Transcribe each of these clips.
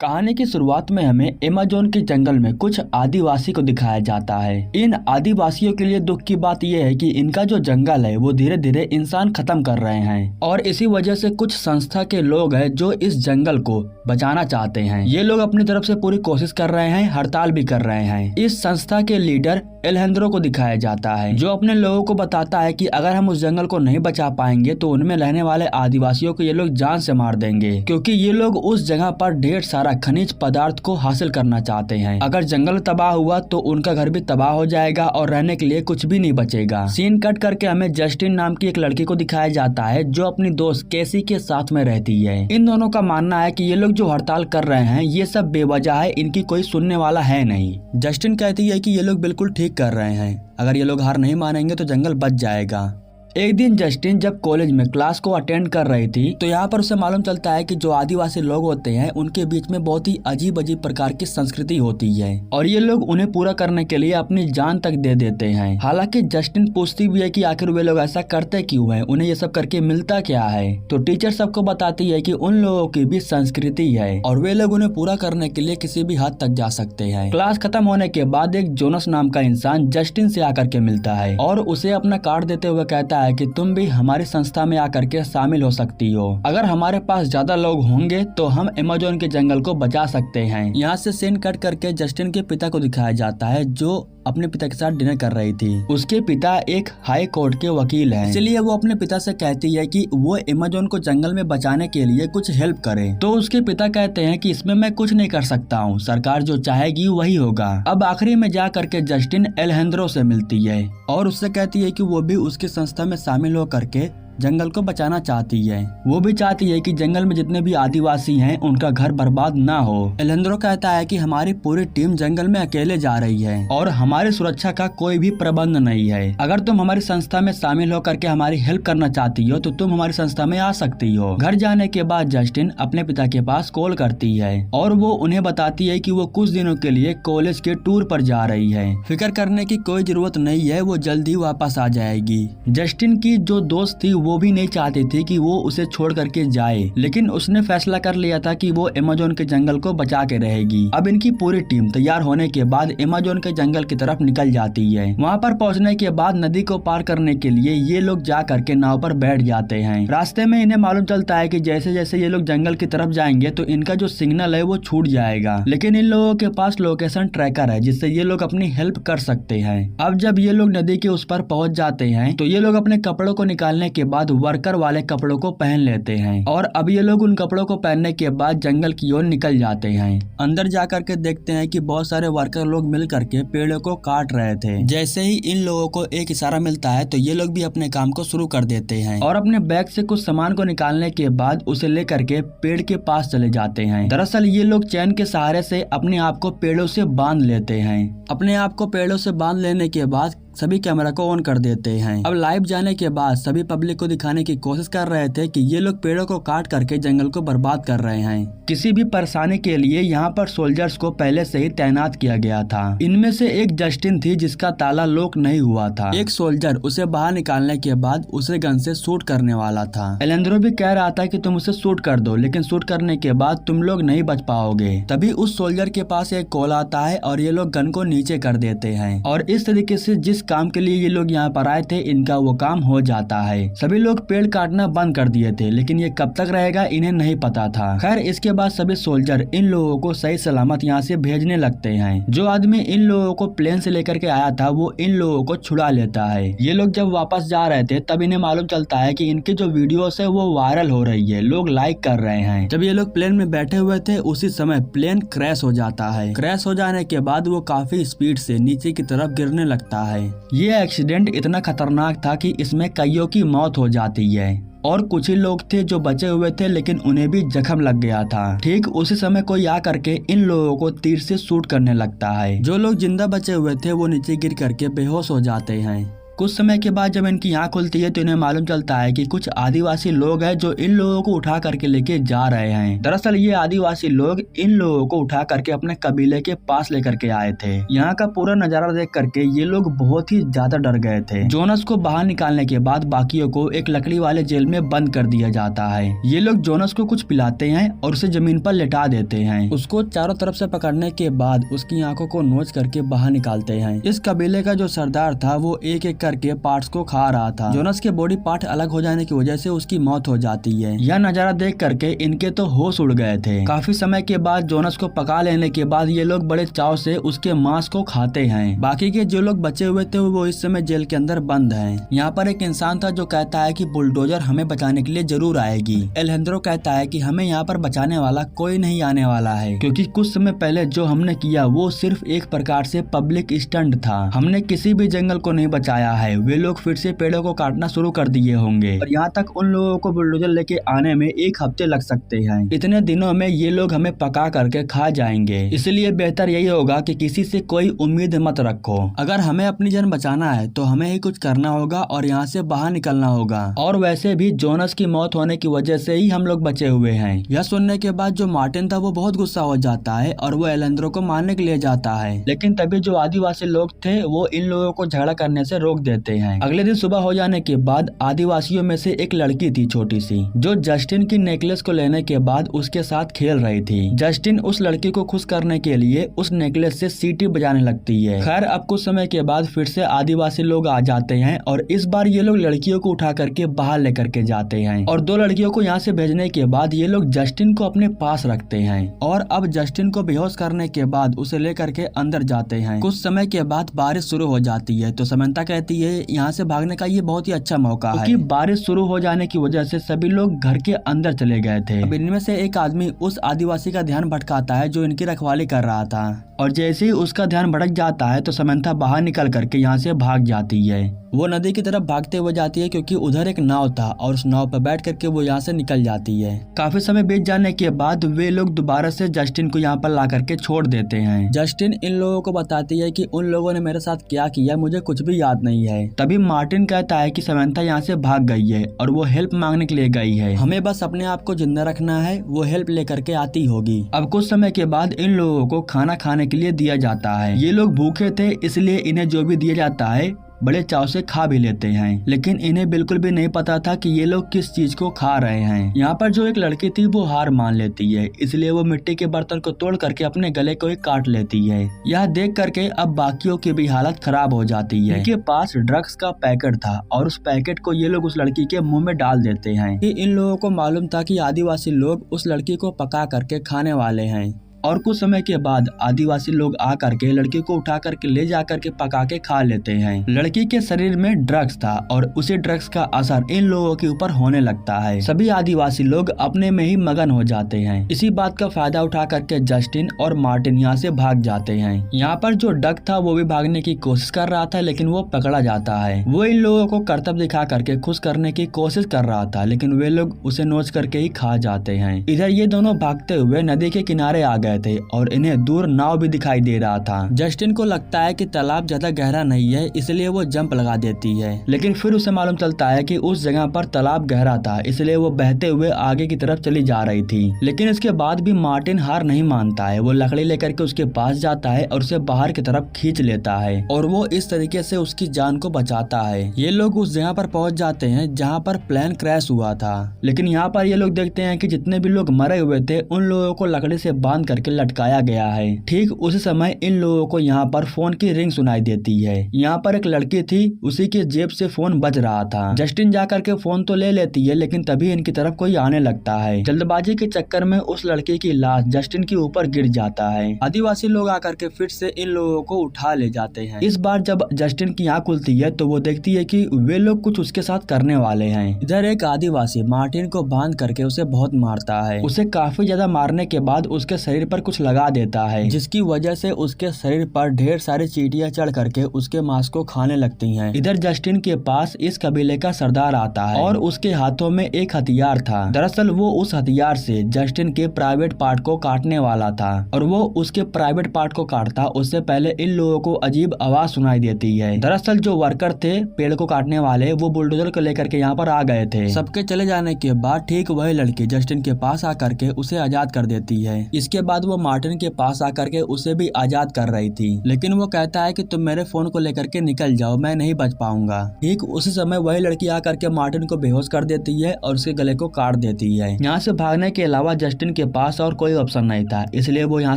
कहानी की शुरुआत में हमें अमेज़न के जंगल में कुछ आदिवासी को दिखाया जाता है। इन आदिवासियों के लिए दुख की बात यह है कि इनका जो जंगल है वो धीरे धीरे इंसान खत्म कर रहे हैं और इसी वजह से कुछ संस्था के लोग हैं जो इस जंगल को बचाना चाहते हैं। ये लोग अपनी तरफ से पूरी कोशिश कर रहे हैं, हड़ताल भी कर रहे हैं। इस संस्था के लीडर एलेंद्रो को दिखाया जाता है जो अपने लोगों को बताता है कि अगर हम उस जंगल को नहीं बचा पाएंगे तो उनमें रहने वाले आदिवासियों को ये लोग जान से मार देंगे, क्योंकि ये लोग उस जगह पर ढेर सारा खनिज पदार्थ को हासिल करना चाहते हैं। अगर जंगल तबाह हुआ तो उनका घर भी तबाह हो जाएगा और रहने के लिए कुछ भी नहीं बचेगा। सीन कट करके हमें जस्टिन नाम की एक लड़की को दिखाया जाता है जो अपनी दोस्त कैसी के साथ में रहती है। इन दोनों का मानना है कि ये लोग जो हड़ताल कर रहे हैं ये सब बेवजह है, इनकी कोई सुनने वाला है नहीं। जस्टिन कहती है कि ये लोग बिल्कुल ठीक कर रहे हैं, अगर ये लोग हार नहीं मानेंगे तो जंगल बच जाएगा। एक दिन जस्टिन जब कॉलेज में क्लास को अटेंड कर रही थी तो यहाँ पर उसे मालूम चलता है कि जो आदिवासी लोग होते हैं उनके बीच में बहुत ही अजीब अजीब प्रकार की संस्कृति होती है और ये लोग उन्हें पूरा करने के लिए अपनी जान तक दे देते हैं। हालांकि जस्टिन पूछती भी है कि आखिर वे लोग ऐसा करते क्यों हैं, उन्हें ये सब करके मिलता क्या है। तो टीचर सबको बताती है कि उन लोगों की भी संस्कृति है और वे लोग उन्हें पूरा करने के लिए किसी भी हद तक जा सकते हैं। क्लास खत्म होने के बाद एक जोनस नाम का इंसान जस्टिन से आकर के मिलता है और उसे अपना कार्ड देते हुए कहता है कि तुम भी हमारी संस्था में आकर के शामिल हो सकती हो। अगर हमारे पास ज्यादा लोग होंगे तो हम अमेज़न के जंगल को बचा सकते हैं। यहाँ से सीन कट करके जस्टिन के पिता को दिखाया जाता है जो अपने पिता के साथ डिनर कर रही थी। उसके पिता एक हाई कोर्ट के वकील हैं, इसलिए वो अपने पिता से कहती है कि वो अमेज़न को जंगल में बचाने के लिए कुछ हेल्प करे। तो उसके पिता कहते हैं कि इसमें मैं कुछ नहीं कर सकता हूँ, सरकार जो चाहेगी वही होगा। अब आखिरी में जा करके जस्टिन एलेंद्रो से मिलती है और उससे कहती है कि वो भी उसकी संस्था में शामिल होकर के जंगल को बचाना चाहती है। वो भी चाहती है कि जंगल में जितने भी आदिवासी हैं उनका घर बर्बाद ना हो। एलेंद्रो कहता है कि हमारी पूरी टीम जंगल में अकेले जा रही है और हमारी सुरक्षा का कोई भी प्रबंध नहीं है। अगर तुम हमारी संस्था में शामिल होकर के हमारी हेल्प करना चाहती हो तो तुम हमारी संस्था में आ सकती हो। घर जाने के बाद जस्टिन अपने पिता के पास कॉल करती है और वो उन्हें बताती है कि वो कुछ दिनों के लिए कॉलेज के टूर पर जा रही है। फिक्र करने की कोई जरूरत नहीं है, वो जल्दी वापस आ जाएगी। जस्टिन की जो दोस्त थी वो भी नहीं चाहती थी कि वो उसे छोड़ करके जाए, लेकिन उसने फैसला कर लिया था कि वो अमेज़न के जंगल को बचा के रहेगी। अब इनकी पूरी टीम तैयार होने के बाद अमेज़न के जंगल की तरफ निकल जाती है। वहाँ पर पहुँचने के बाद नदी को पार करने के लिए ये लोग जा करके नाव पर बैठ जाते हैं। रास्ते में इन्हें मालूम चलता है कि जैसे जैसे ये लोग जंगल की तरफ जाएंगे तो इनका जो सिग्नल है वो छूट जाएगा, लेकिन इन लोगों के पास लोकेशन ट्रैकर है जिससे ये लोग अपनी हेल्प कर सकते हैं। अब जब ये लोग नदी के उस पर पहुँच जाते हैं तो ये लोग अपने कपड़ों को निकालने के बाद वर्कर वाले कपड़ों को पहन लेते हैं और अब ये लोग उन कपड़ों को पहनने के बाद जंगल की ओर निकल जाते हैं। अंदर जाकर के देखते हैं कि बहुत सारे वर्कर लोग मिल करके पेड़ों को काट रहे थे। जैसे ही इन लोगों को एक इशारा मिलता है तो ये लोग भी अपने काम को शुरू कर देते हैं और अपने बैग से कुछ सामान को निकालने के बाद उसे लेकर के पेड़ के पास चले जाते हैं। दरअसल ये लोग चैन के सहारे से अपने आप को पेड़ों से बांध लेते हैं। अपने आप को पेड़ों से बांध लेने के बाद सभी कैमरा को ऑन कर देते हैं। अब लाइव जाने के बाद सभी पब्लिक को दिखाने की कोशिश कर रहे थे कि ये लोग पेड़ों को काट करके जंगल को बर्बाद कर रहे हैं। किसी भी परेशानी के लिए यहाँ पर सोल्जर्स को पहले से ही तैनात किया गया था। इनमें से एक जस्टिन थी जिसका ताला लॉक नहीं हुआ था। एक सोल्जर उसे बाहर निकालने के बाद उसे गन से शूट करने वाला था। एलेंद्रो भी कह रहा था कि तुम उसे शूट कर दो, लेकिन शूट करने के बाद तुम लोग नहीं बच पाओगे। तभी उस सोल्जर के पास एक कॉल आता है और ये लोग गन को नीचे कर देते हैं और इस तरीके से जिस काम के लिए ये लोग यहाँ पर आए थे इनका वो काम हो जाता है। सभी लोग पेड़ काटना बंद कर दिए थे, लेकिन ये कब तक रहेगा इन्हें नहीं पता था। खैर इसके बाद सभी सोल्जर इन लोगों को सही सलामत यहाँ से भेजने लगते हैं। जो आदमी इन लोगों को प्लेन से लेकर के आया था वो इन लोगों को छुड़ा लेता है। ये लोग जब वापस जा रहे थे तब इन्हें मालूम चलता है कि इनकी जो वीडियोस है वो वायरल हो रही है, लोग लाइक कर रहे हैं। जब ये लोग प्लेन में बैठे हुए थे उसी समय प्लेन क्रैश हो जाता है। क्रैश हो जाने के बाद वो काफी स्पीड से नीचे की तरफ गिरने लगता है। ये एक्सीडेंट इतना खतरनाक था कि इसमें कईयों की मौत हो जाती है और कुछ ही लोग थे जो बचे हुए थे लेकिन उन्हें भी जख्म लग गया था। ठीक उसी समय कोई आ करके इन लोगों को तीर से शूट करने लगता है। जो लोग जिंदा बचे हुए थे वो नीचे गिर करके बेहोश हो जाते हैं। कुछ समय के बाद जब इनकी आँख खुलती है तो इन्हें मालूम चलता है कि कुछ आदिवासी लोग हैं जो इन लोगों को उठा करके लेके जा रहे हैं। दरअसल ये आदिवासी लोग इन लोगों को उठा करके अपने कबीले के पास लेकर के आए थे। यहाँ का पूरा नजारा देख करके ये लोग बहुत ही ज्यादा डर गए थे। जोनस को बाहर निकालने के बाद बाकियों को एक लकड़ी वाले जेल में बंद कर दिया जाता है। ये लोग जोनस को कुछ पिलाते हैं और उसे जमीन पर लेटा देते हैं। उसको चारों तरफ से पकड़ने के बाद उसकी आंखों को नोच करके बाहर निकालते हैं। इस कबीले का जो सरदार था वो एक एक करके पार्ट्स को खा रहा था। जोनस के बॉडी पार्ट अलग हो जाने की वजह से उसकी मौत हो जाती है। यह नजारा देख करके इनके तो होश उड़ गए थे। काफी समय के बाद जोनस को पका लेने के बाद ये लोग बड़े चाव से उसके मांस को खाते हैं। बाकी के जो लोग बचे हुए थे वो इस समय जेल के अंदर बंद हैं। यहाँ पर एक इंसान था जो कहता है कि बुलडोजर हमें बचाने के लिए जरूर आएगी। एलेजेंड्रो कहता है कि हमें यहाँ पर बचाने वाला कोई नहीं आने वाला है, क्योंकि कुछ समय पहले जो हमने किया वो सिर्फ एक प्रकार से पब्लिक स्टंट था। हमने किसी भी जंगल को नहीं बचाया है। वे लोग फिर से पेड़ों को काटना शुरू कर दिए होंगे और यहाँ तक उन लोगों को बुलडोजर लेके आने में 1 हफ्ते लग सकते हैं। इतने दिनों में ये लोग हमें पका करके खा जाएंगे, इसलिए बेहतर यही होगा कि किसी से कोई उम्मीद मत रखो। अगर हमें अपनी जान बचाना है तो हमें ही कुछ करना होगा और यहाँ से बाहर निकलना होगा। और वैसे भी जोनस की मौत होने की वजह से ही हम लोग बचे हुए हैं। यह सुनने के बाद जो मार्टिन था वो बहुत गुस्सा हो जाता है और वो एलेजेंड्रो को मारने के लिए जाता है, लेकिन तभी जो आदिवासी लोग थे वो इन लोगों को झगड़ा करने से रोक देते हैं। अगले दिन सुबह हो जाने के बाद आदिवासियों में से एक लड़की थी छोटी सी, जो जस्टिन की नेकलेस को लेने के बाद उसके साथ खेल रही थी। जस्टिन उस लड़की को खुश करने के लिए उस नेकलेस से सीटी बजाने लगती है। खैर अब कुछ समय के बाद फिर से आदिवासी लोग आ जाते हैं और इस बार ये लोग लड़कियों को उठा करके बाहर लेकर के जाते हैं और 2 लड़कियों को यहाँ से भेजने के बाद ये लोग जस्टिन को अपने पास रखते हैं और अब जस्टिन को बेहोश करने के बाद उसे लेकर के अंदर जाते हैं। कुछ समय के बाद बारिश शुरू हो जाती है तो समंता कहती है यहाँ से भागने का ये बहुत ही अच्छा मौका है, क्योंकि बारिश शुरू हो जाने की वजह से सभी लोग घर के अंदर चले गए थे। अब इनमें से एक आदमी उस आदिवासी का ध्यान भटकाता है जो इनकी रखवाली कर रहा था और जैसे ही उसका ध्यान भटक जाता है तो समंता बाहर निकल करके यहाँ से भाग जाती है। वो नदी की तरफ भागते हुए जाती है क्योंकि उधर एक नाव था और उस नाव पर बैठ करके वो यहाँ से निकल जाती है। काफी समय बीत जाने के बाद वे लोग दोबारा से जस्टिन को यहाँ पर ला करके छोड़ देते हैं। जस्टिन इन लोगों को बताती है कि उन लोगों ने मेरे साथ क्या किया मुझे कुछ भी याद नहीं है। तभी मार्टिन कहता है कि समंता यहाँ से भाग गई है और वो हेल्प मांगने के लिए गई है, हमें बस अपने आप को जिंदा रखना है, वो हेल्प लेकर के आती होगी। अब कुछ समय के बाद इन लोगों को खाना खाने के लिए दिया जाता है। ये लोग भूखे थे इसलिए इन्हें जो भी दिया जाता है बड़े चाव से खा भी लेते हैं, लेकिन इन्हें बिल्कुल भी नहीं पता था कि ये लोग किस चीज को खा रहे हैं। यहाँ पर जो एक लड़की थी वो हार मान लेती है, इसलिए वो मिट्टी के बर्तन को तोड़ करके अपने गले को ही काट लेती है। यह देख करके अब बाकियों की भी हालत खराब हो जाती है। इनके पास ड्रग्स का पैकेट था और उस पैकेट को ये लोग उस लड़की के मुँह में डाल देते हैं। इन लोगों को मालूम था कि आदिवासी लोग उस लड़की को पका करके खाने वाले हैं और कुछ समय के बाद आदिवासी लोग आ करके लड़की को उठा करके ले जा करके पका के खा लेते हैं। लड़की के शरीर में ड्रग्स था और उसी ड्रग्स का असर इन लोगों के ऊपर होने लगता है। सभी आदिवासी लोग अपने में ही मगन हो जाते हैं। इसी बात का फायदा उठा करके जस्टिन और मार्टिन यहाँ से भाग जाते हैं। यहाँ पर जो डक था वो भी भागने की कोशिश कर रहा था, लेकिन वो पकड़ा जाता है। वो इन लोगों को करतब दिखा करके खुश करने की कोशिश कर रहा था, लेकिन वे लोग उसे नोच करके ही खा जाते हैं। इधर ये दोनों भागते हुए नदी के किनारे आ गए थे और इन्हें दूर नाव भी दिखाई दे रहा था। जस्टिन को लगता है कि तालाब ज्यादा गहरा नहीं है, इसलिए वो जंप लगा देती है, लेकिन फिर उसे मालूम चलता है कि उस जगह पर तालाब गहरा था, इसलिए वो बहते हुए आगे की तरफ चली जा रही थी। लेकिन इसके बाद भी मार्टिन हार नहीं मानता है। वो लकड़ी लेकर के उसके पास जाता है और उसे बाहर की तरफ खींच लेता है और वो इस तरीके से उसकी जान को बचाता है। ये लोग उस जगह पर पहुंच जाते हैं जहाँ पर प्लेन क्रैश हुआ था, लेकिन यहाँ पर ये लोग देखते हैं कि जितने भी लोग मरे हुए थे उन लोगों को लकड़ी से बांध करके लटकाया गया है। ठीक उसी समय इन लोगों को यहाँ पर फोन की रिंग सुनाई देती है। यहाँ पर एक लड़की थी, उसी के जेब से फोन बज रहा था। जस्टिन जाकर के फोन तो ले लेती है, लेकिन तभी इनकी तरफ कोई आने लगता है। जल्दबाजी के चक्कर में उस लड़की की लाश जस्टिन के ऊपर गिर जाता है। आदिवासी लोग आकर के फिर से इन लोगों को उठा ले जाते हैं। इस बार जब जस्टिन की आँख खुलती है तो वो देखती है कि वे लोग कुछ उसके साथ करने वाले हैं। इधर एक आदिवासी मार्टिन को बांध करके उसे बहुत मारता है। उसे काफी ज्यादा मारने के बाद उसके शरीर पर कुछ लगा देता है, जिसकी वजह से उसके शरीर पर ढेर सारी चींटियां चढ़ करके उसके मांस को खाने लगती हैं। इधर जस्टिन के पास इस कबीले का सरदार आता है और उसके हाथों में एक हथियार था। दरअसल वो उस हथियार से जस्टिन के प्राइवेट पार्ट को काटने वाला था और वो उसके प्राइवेट पार्ट को काटता उससे पहले इन लोगों को अजीब आवाज सुनाई देती है। दरअसल जो वर्कर थे पेड़ को काटने वाले, वो बुलडोजर को लेकर के यहाँ पर आ गए थे। सबके चले जाने के बाद ठीक वही लड़की जस्टिन के पास आकर के उसे आजाद कर देती है। इसके बाद वो मार्टिन के पास आकर के उसे भी आजाद कर रही थी, लेकिन वो कहता है कि तुम मेरे फोन को लेकर के निकल जाओ, मैं नहीं बच पाऊंगा। ठीक उसी समय वही लड़की आकर के मार्टिन को बेहोश कर देती है और उसके गले को काट देती है। यहाँ से भागने के अलावा जस्टिन के पास और कोई ऑप्शन नहीं था, इसलिए वो यहाँ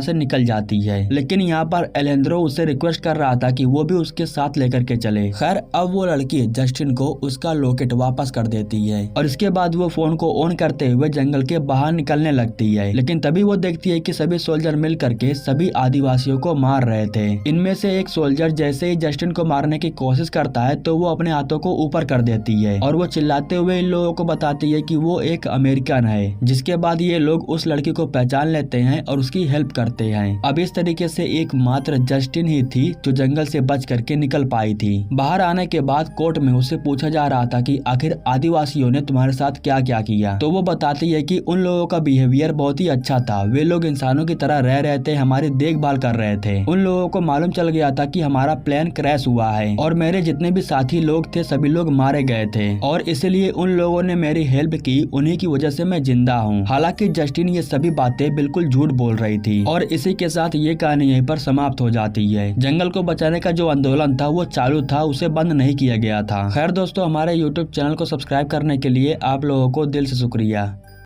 से निकल जाती है। लेकिन यहाँ पर एलेंद्रो उससे रिक्वेस्ट कर रहा था कि वो भी उसके साथ लेकर के चले। खैर अब वो लड़की जस्टिन को उसका लॉकेट वापस कर देती है और इसके बाद वो फोन को ऑन करते हुए जंगल के बाहर निकलने लगती है। लेकिन तभी वो देखती है कि सभी सोल्जर मिल करके सभी आदिवासियों को मार रहे थे। इनमें से एक सोल्जर जैसे ही जस्टिन को मारने की कोशिश करता है तो वो अपने हाथों को ऊपर कर देती है और वो चिल्लाते हुए इन लोगों को बताती है कि वो एक अमेरिकन है। जिसके बाद ये लोग उस लड़की को पहचान लेते हैं और उसकी हेल्प करते हैं। अब इस तरीके से एकमात्र जस्टिन ही थी जो जंगल से बच करके निकल पाई थी। बाहर आने के बाद कोर्ट में उससे पूछा जा रहा था कि आखिर आदिवासियों ने तुम्हारे साथ क्या क्या किया, तो वो बताती है कि उन लोगों का बिहेवियर बहुत ही अच्छा था। वे लोग इंसानों की तरह रह रहे थे, हमारी देखभाल कर रहे थे। उन लोगों को मालूम चल गया था कि हमारा प्लेन क्रैश हुआ है और मेरे जितने भी साथी लोग थे सभी लोग मारे गए थे और इसलिए उन लोगों ने मेरी हेल्प की, उन्हीं की वजह से मैं जिंदा हूँ। हालांकि जस्टिन ये सभी बातें बिल्कुल झूठ बोल रही थी और इसी के साथ ये कहानी यहीं पर समाप्त हो जाती है। जंगल को बचाने का जो आंदोलन था वो चालू था, उसे बंद नहीं किया गया था। खैर दोस्तों, हमारे YouTube चैनल को सब्सक्राइब करने के लिए आप लोगों को दिल से शुक्रिया।